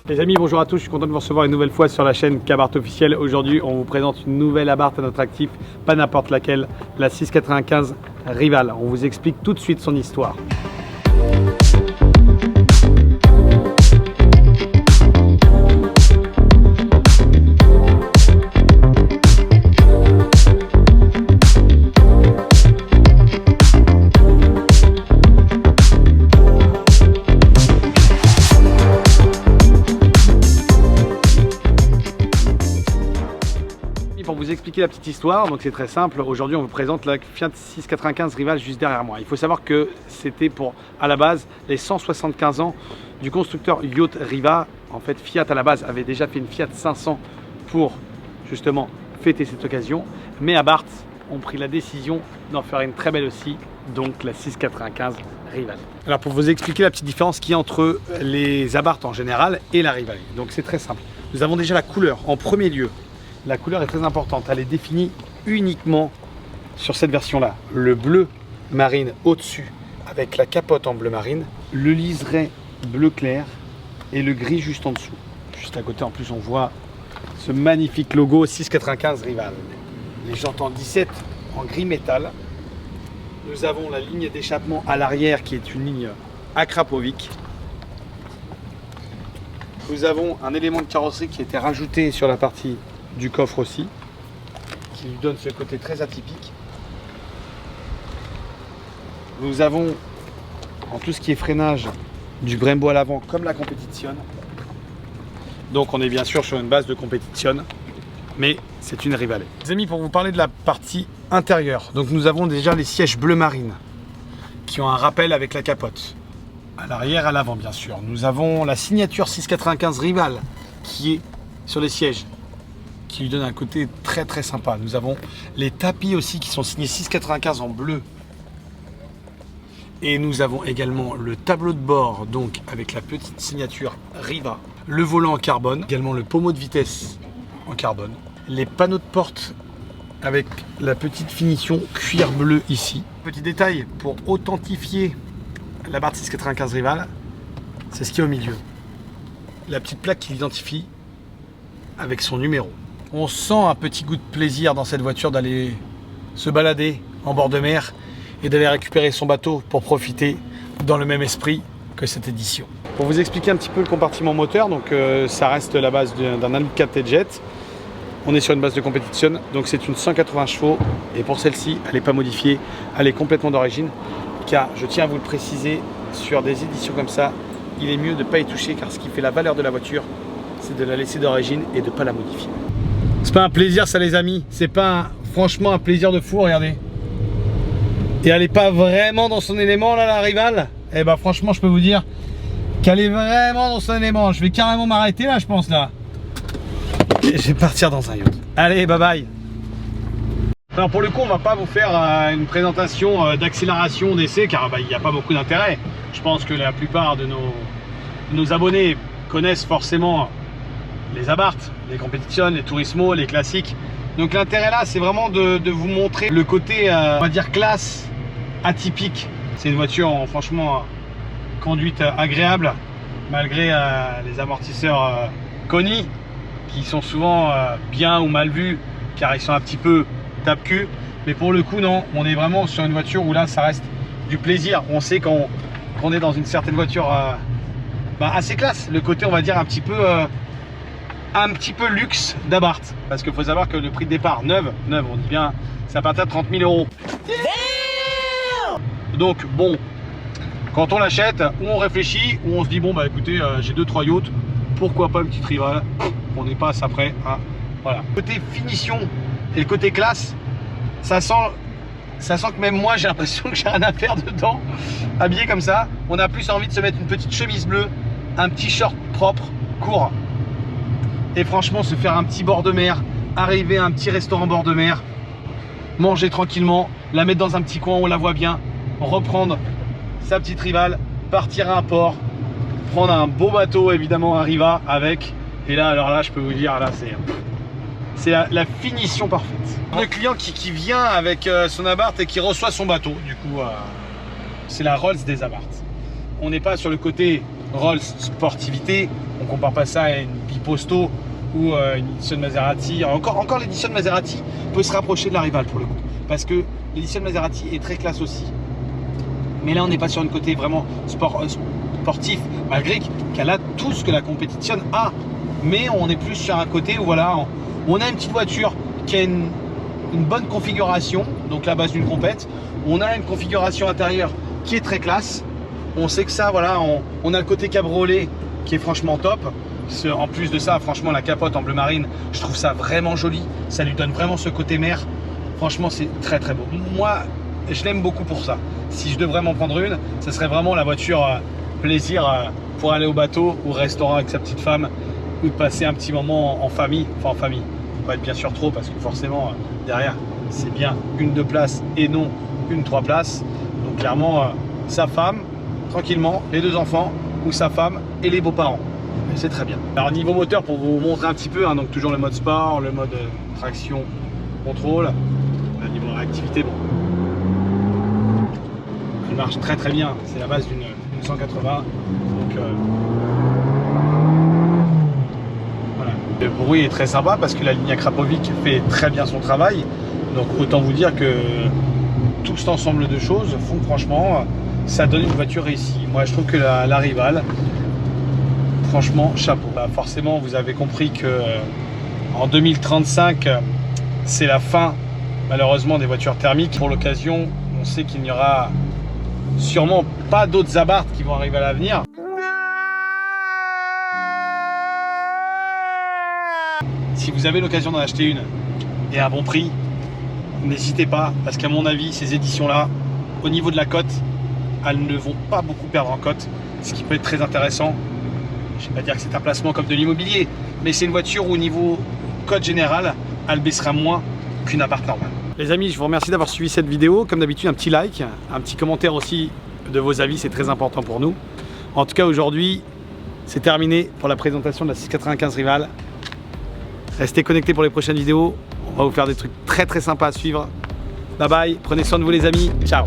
Les amis, bonjour à tous, je suis content de vous recevoir une nouvelle fois sur la chaîne Cabart officielle. Aujourd'hui, on vous présente une nouvelle abarth à notre actif, pas n'importe laquelle, la 695 Rival. On vous explique tout de suite son histoire. Pour vous expliquer la petite histoire, donc c'est très simple. Aujourd'hui, on vous présente la Fiat 695 Rival juste derrière moi. Il faut savoir que c'était pour, à la base, les 175 ans du constructeur Yacht Riva. En fait, Fiat à la base avait déjà fait une Fiat 500 pour justement fêter cette occasion. Mais Abarth ont pris la décision d'en faire une très belle aussi, donc la 695 Rival. Alors pour vous expliquer la petite différence qu'il y a entre les Abarth en général et la Rival. Donc c'est très simple. Nous avons déjà la couleur en premier lieu. La couleur est très importante, elle est définie uniquement sur cette version-là. Le bleu marine au-dessus avec la capote en bleu marine, le liseré bleu clair et le gris juste en dessous. Juste à côté, en plus, on voit ce magnifique logo 695 Rival. Les jantes en 17 en gris métal. Nous avons la ligne d'échappement à l'arrière qui est une ligne Akrapovic. Nous avons un élément de carrosserie qui a été rajouté sur la partie du coffre aussi, qui lui donne ce côté très atypique. Nous avons en tout ce qui est freinage du Brembo à l'avant comme la Competition. Donc on est bien sûr sur une base de Competition, mais c'est une Rival. Les amis, pour vous parler de la partie intérieure, donc nous avons déjà les sièges bleu marine qui ont un rappel avec la capote. À l'arrière, à l'avant bien sûr. Nous avons la signature 695 Rival qui est sur les sièges, qui lui donne un côté très très sympa. Nous avons les tapis aussi qui sont signés 695 en bleu. Et nous avons également le tableau de bord, donc avec la petite signature Riva. Le volant en carbone, également le pommeau de vitesse en carbone. Les panneaux de porte avec la petite finition cuir bleu ici. Petit détail pour authentifier la Abarth 695 Rival, c'est ce qui est au milieu. La petite plaque qui l'identifie avec son numéro. On sent un petit goût de plaisir dans cette voiture d'aller se balader en bord de mer et d'aller récupérer son bateau pour profiter dans le même esprit que cette édition. Pour vous expliquer un petit peu le compartiment moteur, donc ça reste la base d'un Alucat Jet. On est sur une base de Competition, donc c'est une 180 chevaux et pour celle-ci, elle n'est pas modifiée, elle est complètement d'origine, car je tiens à vous le préciser, sur des éditions comme ça, il est mieux de ne pas y toucher, car ce qui fait la valeur de la voiture, c'est de la laisser d'origine et de ne pas la modifier. C'est pas un plaisir ça les amis, c'est pas franchement un plaisir de fou, regardez. Et elle est pas vraiment dans son élément là la Rival. Eh ben franchement je peux vous dire qu'elle est vraiment dans son élément. Je vais carrément m'arrêter là je pense là. Et je vais partir dans un yacht. Allez bye bye. Alors pour le coup on va pas vous faire une présentation d'accélération d'essai car il n'y a pas beaucoup d'intérêt. Je pense que la plupart de nos abonnés connaissent forcément les Abarth, les Competition, les Turismo, les classiques. Donc l'intérêt là, c'est vraiment de vous montrer le côté, on va dire, classe, atypique. C'est une voiture, franchement, conduite agréable, malgré les amortisseurs Koni, qui sont souvent bien ou mal vus, car ils sont un petit peu tape-cul. Mais pour le coup, non, on est vraiment sur une voiture où là, ça reste du plaisir. On sait qu'on est dans une certaine voiture assez classe. Le côté, on va dire, un petit peu luxe d'Abarth, parce qu'il faut savoir que le prix de départ neuve on dit bien, ça part à 30 000 €. Donc bon, quand on l'achète, ou on réfléchit, ou on se dit bon bah écoutez, j'ai 2-3 yachts, pourquoi pas une petite Rival, on n'est pas après, hein, voilà. Côté finition et le côté classe, ça sent que même moi j'ai l'impression que j'ai rien à faire dedans, habillé comme ça. On a plus envie de se mettre une petite chemise bleue, un petit short propre, court. Et franchement, se faire un petit bord de mer, arriver à un petit restaurant bord de mer, manger tranquillement, la mettre dans un petit coin où on la voit bien, reprendre sa petite Rival, partir à un port, prendre un beau bateau évidemment, un Riva avec. Et là, alors là, je peux vous dire, là c'est la finition parfaite. Le client qui vient avec son Abarth et qui reçoit son bateau, du coup, c'est la Rolls des Abarth. On n'est pas sur le côté Rolls sportivité. On compare pas ça à une Biposto ou une édition de Maserati. Encore l'édition de Maserati peut se rapprocher de la rivale pour le coup, parce que l'édition de Maserati est très classe aussi. Mais là, on n'est pas sur un côté vraiment sportif, malgré qu'elle a tout ce que la compétition a. Mais on est plus sur un côté où voilà, on a une petite voiture qui a une bonne configuration, donc la base d'une compète. On a une configuration intérieure qui est très classe. On sait que ça, voilà, on a le côté cabriolet qui est franchement top. En plus de ça, franchement, la capote en bleu marine, je trouve ça vraiment joli. Ça lui donne vraiment ce côté mer. Franchement, c'est très très beau. Moi, je l'aime beaucoup pour ça. Si je devrais m'en prendre une, ce serait vraiment la voiture plaisir pour aller au bateau ou au restaurant avec sa petite femme, ou de passer un petit moment en famille. Enfin, en famille. Faut pas être bien sûr trop, parce que forcément, derrière, c'est bien une 2 places et non une 3 places. Donc clairement, sa femme, tranquillement, les 2 enfants, ou sa femme et les beaux-parents. C'est très bien. Alors niveau moteur, pour vous montrer un petit peu, donc toujours le mode sport, le mode traction, contrôle. Là, niveau réactivité, bon, elle marche très très bien. C'est la base d'une 180. Donc voilà. Le bruit est très sympa parce que la ligne Krapovic fait très bien son travail. Donc autant vous dire que tout cet ensemble de choses font franchement, ça donne une voiture réussie. Moi je trouve que la rivale, franchement, chapeau. Bah, forcément, vous avez compris que en 2035, c'est la fin, malheureusement, des voitures thermiques. Pour l'occasion, on sait qu'il n'y aura sûrement pas d'autres Abarth qui vont arriver à l'avenir. Si vous avez l'occasion d'en acheter une et à un bon prix, n'hésitez pas, parce qu'à mon avis, ces éditions-là, au niveau de la cote, elles ne vont pas beaucoup perdre en cote, ce qui peut être très intéressant. Je ne vais pas dire que c'est un placement comme de l'immobilier, mais c'est une voiture où au niveau code général, elle baissera moins qu'une appart normale. Les amis, je vous remercie d'avoir suivi cette vidéo. Comme d'habitude, un petit like, un petit commentaire aussi de vos avis, c'est très important pour nous. En tout cas, aujourd'hui, c'est terminé pour la présentation de la 695 Rival. Restez connectés pour les prochaines vidéos. On va vous faire des trucs très très sympas à suivre. Bye bye, prenez soin de vous les amis. Ciao.